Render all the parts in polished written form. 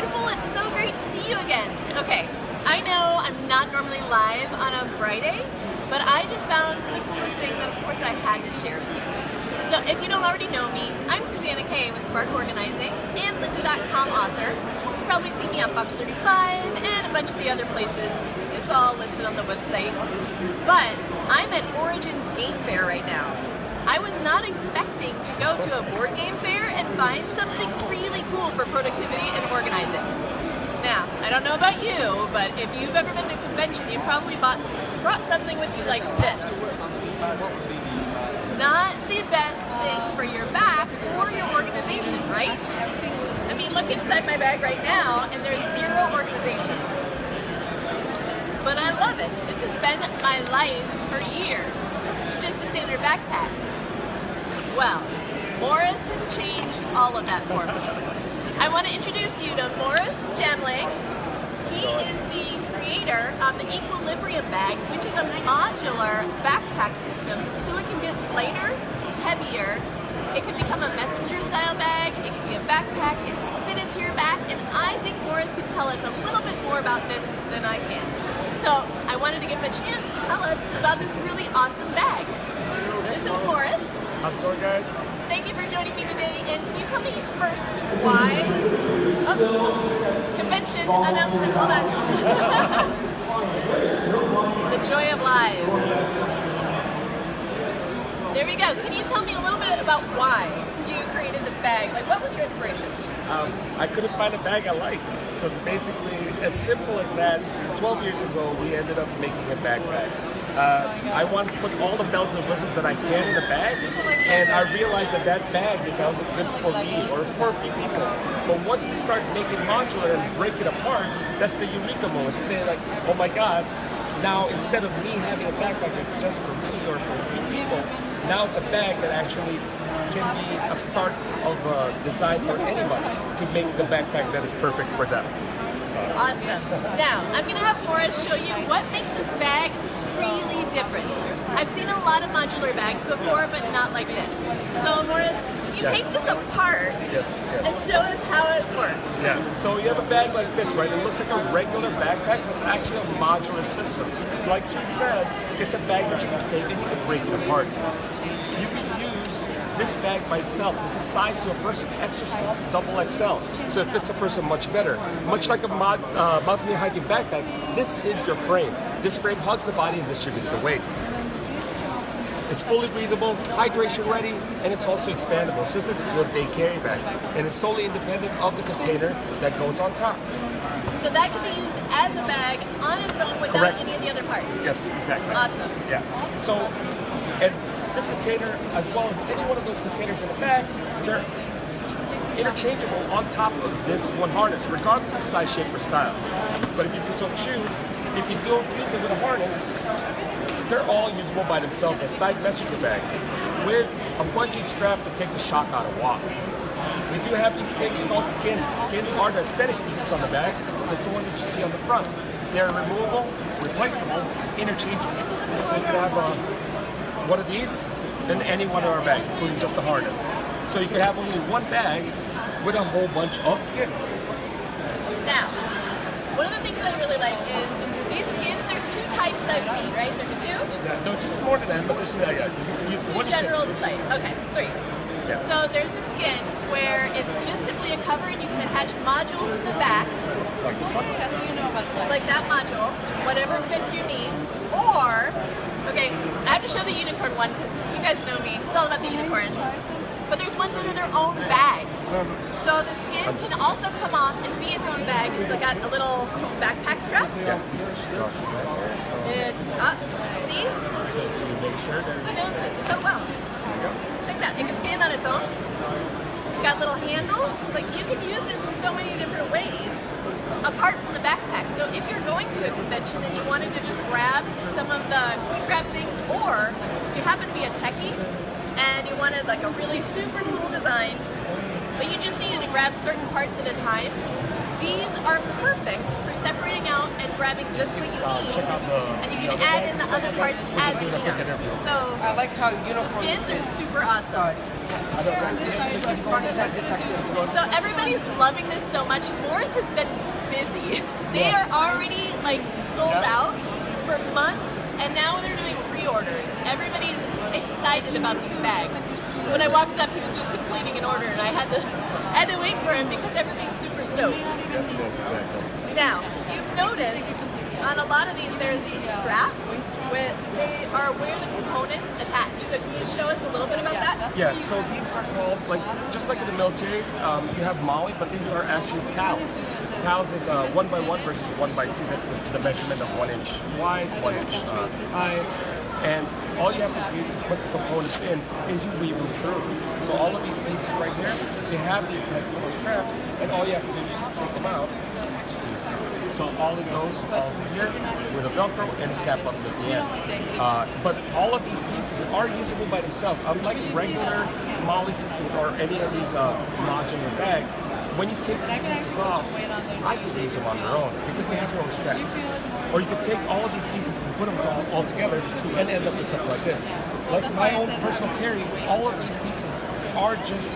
beautiful. It's so great to see you again. Okay, I know I'm not normally live on a Friday, but I just found the coolest thing that, of course, I had to share with you. So if you don't already know me, I'm Suzanna Kaye with Spark Organizing and Lynda.com author. You'll probably see me on Fox 35 and a bunch of the other places. It's all listed on the website. But I'm at Origins Game Fair right now. I was not expecting to go to a board game fair and find something really cool for productivity and organizing. Now, I don't know about you, but if you've ever been to a convention, you probably brought something with you like this. Not the best thing for your back or your organization, right? I mean, look inside my bag right now, and there's zero organization. But I love it. This has been my life for years. It's just the standard backpack. Well, Morris has changed all of that for me. I want to introduce you to Morris Gemling. He is the creator of the Equilibrium bag, which is a modular backpack system, so it can get lighter, heavier. It can become a messenger style bag, it can be a backpack, it's fit into your back, and I think Morris could tell us a little bit more about this than I can. So I wanted to give him a chance to tell us about this really awesome bag. This is Morris. How's it going, guys? Thank you for joining me today, and can you tell me first why? Oh, convention announcement, hold on. The joy of live. There we go. Can you tell me a little bit about why you created this bag? Like, what was your inspiration? I couldn't find a bag I liked. So basically, as simple as that, 12 years ago, we ended up making a backpack. I wanted to put all the bells and whistles that I can in the bag, and I realized that that bag is only good for me or for a few people. But once we start making modular and break it apart, that's the eureka moment. Say like, oh my God, now instead of me having a backpack that's just for me or for a few people, now it's a bag that actually can be a start of a design for anybody to make the backpack that is perfect for them. So. Awesome. Now, I'm going to have Morris show you what makes this bag really different. I've seen a lot of modular bags before, but not like this. So, Morris, you take this apart and show us how it works. Yeah, so you have a bag like this, right? It looks like a regular backpack, but it's actually a modular system. Like she says, it's a bag that you can take and you can break it apart. You can use this bag by itself. This is sized to a person, extra small, double XL. So it fits a person much better. Much like a mountaineer hiking backpack, this is your frame. This frame hugs the body and distributes the weight. It's fully breathable, hydration ready, and it's also expandable. So it's a good day carry bag. And it's totally independent of the container that goes on top. So that can be used as a bag on its own without any of the other parts. Yes, exactly. Awesome. Yeah. So, and this container, as well as any one of those containers in the bag, they're interchangeable on top of this one harness, regardless of size, shape, or style. But if you do so choose, if you don't use it with a harness, they're all usable by themselves as side messenger bags with a bungee strap to take the shock out of walk. We do have these things called skins. Skins are the aesthetic pieces on the bags. It's the one that you see on the front. They're removable, replaceable, interchangeable. So you can have one of these in any one of our bags, including just the harness. So you can have only one bag with a whole bunch of skins. Now, one of the things that I really like is these skins. There's two types that I've seen, right? There's two? Yeah, there's more than that, but there's two general type. Okay, three. Yeah. So there's the skin where it's just simply a cover and you can attach modules to the back. Like this one? Yeah, so you know about that. Like that module, whatever fits your needs. Or, okay, I have to show the unicorn one because you guys know me. It's all about the unicorns. But there's ones that are their own bags. So the skin can also come off and be its own bag. It's got a little backpack strap. Yeah. It's up. See? So to make sure that He knows this so well. Check it out. It can stand on its own. It's got little handles. Like, you can use this in so many different ways apart from the backpack. So if you're going to a convention and you wanted to just grab some of the quick grab things, or if you happen to be a techie and you wanted like a really super cool design, but you just needed to grab certain parts at a time, these are perfect for separating out and grabbing just what you need. And you can add in the other parts as you need them. So I like how the skins are super awesome. So everybody's loving this so much. Morris has been busy. They are already like sold out for months, and now they're doing pre-orders. Everybody's excited about these bags. When I walked up, he was just completing an order, and I had to wait for him because everybody's super stoked. Yes, exactly. Now, you've noticed on a lot of these, there's these straps where they are where the components attach. So can you show us a little bit about that? Yeah, so these are called, just like in the military, you have MOLLE, but these are actually PALs. PALs is 1x1 versus 1x2. That's the measurement of 1 inch wide, 1 inch high. And all you have to do to put the components in is you weave them through. So all of these pieces right here, they have these little straps, and all you have to do is just take them out. So all it goes here with a Velcro and a snap button at the end. But all of these pieces are usable by themselves. Unlike regular MOLLE systems or any of these modular bags, when you take these pieces off, I can use them on their own because they have their own straps. Or you could take all of these pieces and put them all together and end up with something like this. Like my own personal carry, all of these pieces are just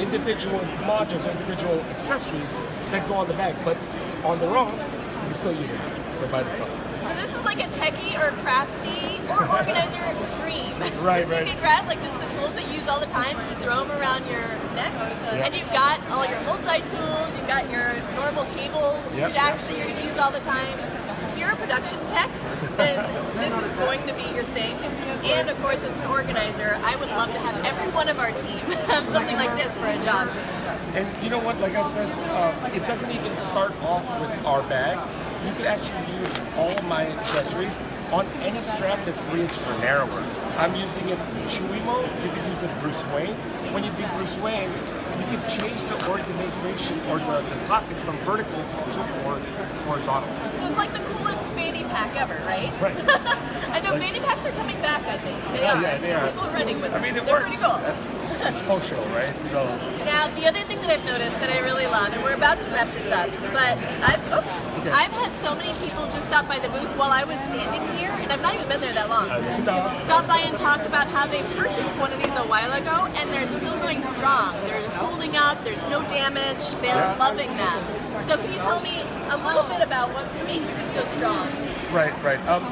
individual modules, individual accessories that go on the bag. But on their own, you can still use them. So by themselves. So this is like a techie or crafty or organizer dream. Right, so you can grab like just the tools that you use all the time and throw them around your neck. Yep. And you've got all your multi-tools, you've got your normal cable jacks that you're going to use all the time. If you're a production tech, then this is going to be your thing. And of course, as an organizer, I would love to have every one of our team have something like this for a job. And you know what, like I said, it doesn't even start off with our bag. You could actually use all of my accessories on any strap that's 3 inches or narrower. I'm using it Chewy mode. You could use it Bruce Wayne. When you do Bruce Wayne, you can change the organization or the pockets from vertical to horizontal. So it's like the coolest fanny pack ever, right? Right. I know fanny packs are coming back, I think. They are. Yeah, they are. People are running with them. I mean, it They're works. pretty cool. It's functional, right? So. Now, the other thing that I've noticed that I really love, and we're about to wrap this up, but I've had so many people just stop by the booth while I was standing here, and I've not even been there that long. Stop by and talk about how they purchased one of these a while ago, and they're still going strong. They're holding up. There's no damage. They're loving them. So can you tell me a little bit about what makes this so strong? Right.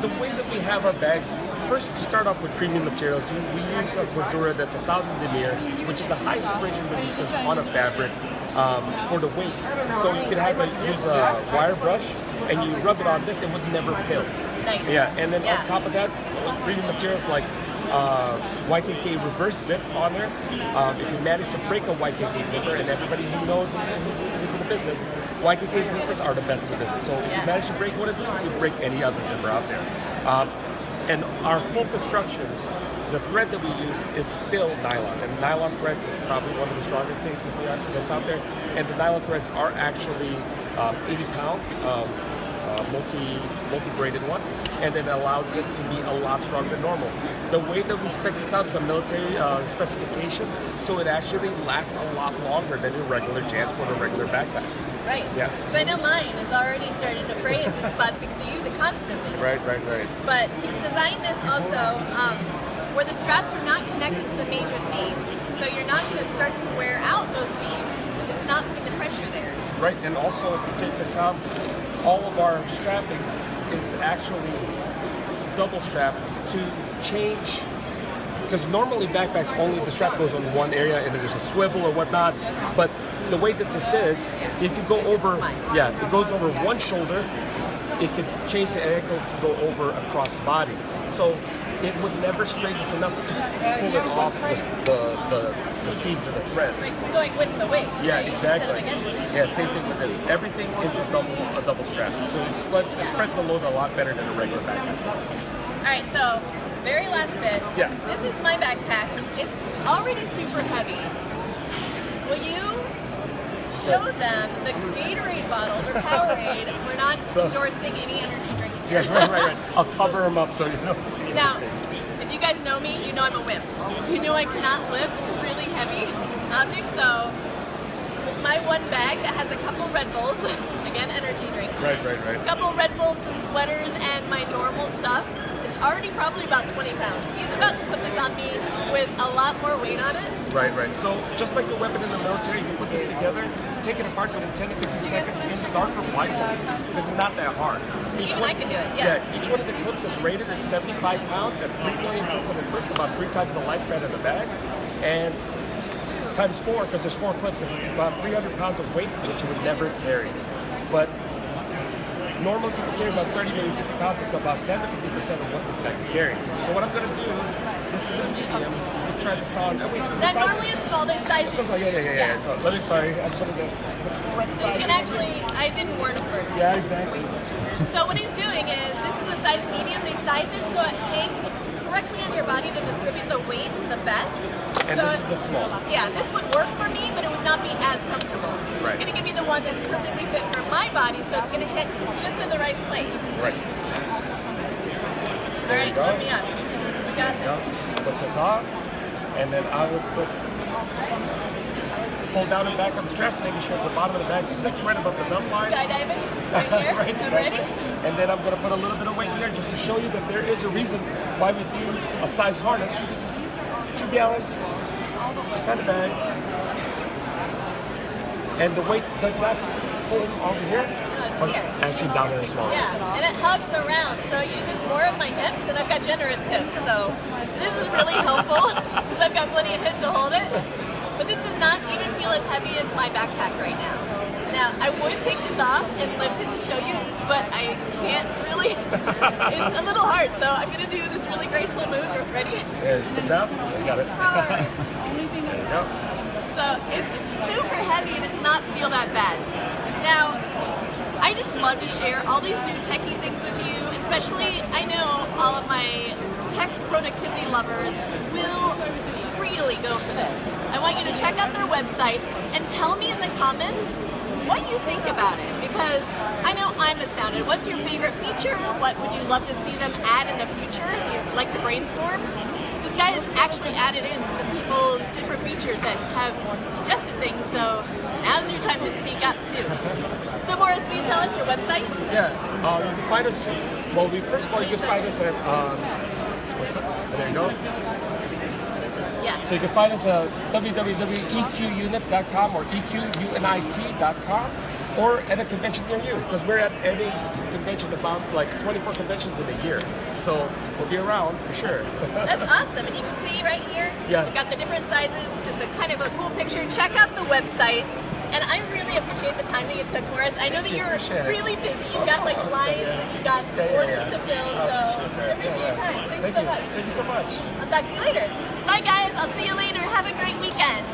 The way that we have our bags, first to start off with premium materials, we use a Cordura that's 1000 denier, which is the highest abrasion resistance on a fabric for the weight. So you can use a wire brush and you rub it on this, it would never pill. Nice. Yeah, and then on top of that, premium materials like YKK reverse zip on there. If you manage to break a YKK zipper, and everybody who knows who's in the business, YKK zippers are the best in the business. So if you manage to break one of these, you break any other zipper out there. And our full constructions, the thread that we use is still nylon, and nylon threads is probably one of the stronger things that's out there. And the nylon threads are actually 80-pound. Multi-braided ones, and it allows it to be a lot stronger than normal. The way that we spec this out is a military specification, so it actually lasts a lot longer than your regular JanSport or regular backpack. Right. Yeah. Because I know mine is already starting to fray in some spots because you use it constantly. Right. But he's designed this also where the straps are not connected to the major seams, so you're not going to start to wear out those seams. It's not putting the pressure there. Right, and also if you take this out, all of our strapping is actually double strap to change, because normally backpacks only the strap goes on one area and there's a swivel or whatnot, but the way that this is, it could go over, it goes over one shoulder, it could change the angle to go over across the body. So it would never strain this enough to pull it off the seams of the threads. Right, it's going with the weight. Yeah, right? exactly. Instead of against it. Yeah, same thing with this. Everything is a double strap. So it spreads the load a lot better than a regular backpack. All right, so very last bit. Yeah. This is my backpack. It's already super heavy. Will you show them the Gatorade bottles or Powerade? We're not endorsing any energy drinks here. Yeah, right. I'll cover them up so you don't see anything. Now, if you guys know me, you know I'm a wimp. You know I cannot lift really heavy objects, so my one bag that has a couple Red Bulls, again, energy drinks. Right. A couple Red Bulls, some sweaters, and my normal stuff. It's already probably about 20 pounds. He's about to put this on me with a lot more weight on it. Right. So just like the weapon in the military, you can put this together, take it apart within 10 to 15 seconds in the darker rifle. This is not that hard. Even I can do it, yeah. Each one of the clips is rated at 75 pounds and 3 million hits on the clips, about 3 times the lifespan of the bags. And times 4, because there's 4 clips, it's about 300 pounds of weight, which you would never carry. But normally people carry about 30, maybe 50 pounds, so about 10 to 50% of what this bag can carry. So what I'm going to do, this is a medium. You can try this on. That normally is small, there's sizes. So, yeah. So sorry, I'm putting this. So you can actually, I didn't warn him first. Yeah, exactly. So what he's doing is, this is a size medium, they size it so it hangs correctly on your body to distribute the weight the best. And so this is a small. Yeah, this would work for me, but it would not be as comfortable. Right. It's going to give me the one that's perfectly fit for my body, so it's going to hit just in the right place. Right. All right, put me up. We got this. Put this on, and then I will pull down and back on the straps, making sure the bottom of the bag sits right above the belt line. Skydiving right here. Right, I'm ready. And then I'm going to put a little bit of weight here just to show you that there is a reason why we do a size harness. 2 gallons inside the bag. And the weight does not fold over here. No, it's but here. actually down in the small. Yeah, and it hugs around, so it uses more of my hips, and I've got generous hips, so this is really helpful because I've got plenty of hip to hold it. But this does not even feel as heavy as my backpack right now. Now, I would take this off and lift it to show you, but I can't really. It's a little hard, so I'm going to do this really graceful move. Ready? There's the down. Got it. Alright. There you go. So it's super heavy and it's not feel that bad. Now, I just love to share all these new techie things with you, especially I know all of my tech productivity lovers will really go for this. I want you to check out their website and tell me in the comments what you think about it, because I know I'm astounded. What's your favorite feature? What would you love to see them add in the future if you'd like to brainstorm? This guy has actually added in some people's different features that have suggested things, so now's your time to speak up too. So Morris, will you tell us your website? Yeah, you can find us, well, first of all, you can find us at, what's up? There you go. Yeah. So you can find us at www.equnit.com or equnit.com or at a convention near you, because we're at any convention, about like 24 conventions in a year. So we'll be around for sure. That's awesome. And you can see right here, Yeah. we've got the different sizes, just a kind of a cool picture. Check out the website. And I really appreciate the time that you took, Morris. I know that you're really busy. You've got like lines and you've got orders to fill, so I appreciate your time. Thanks so much. Thank you so much. I'll talk to you later. Bye guys, I'll see you later. Have a great weekend.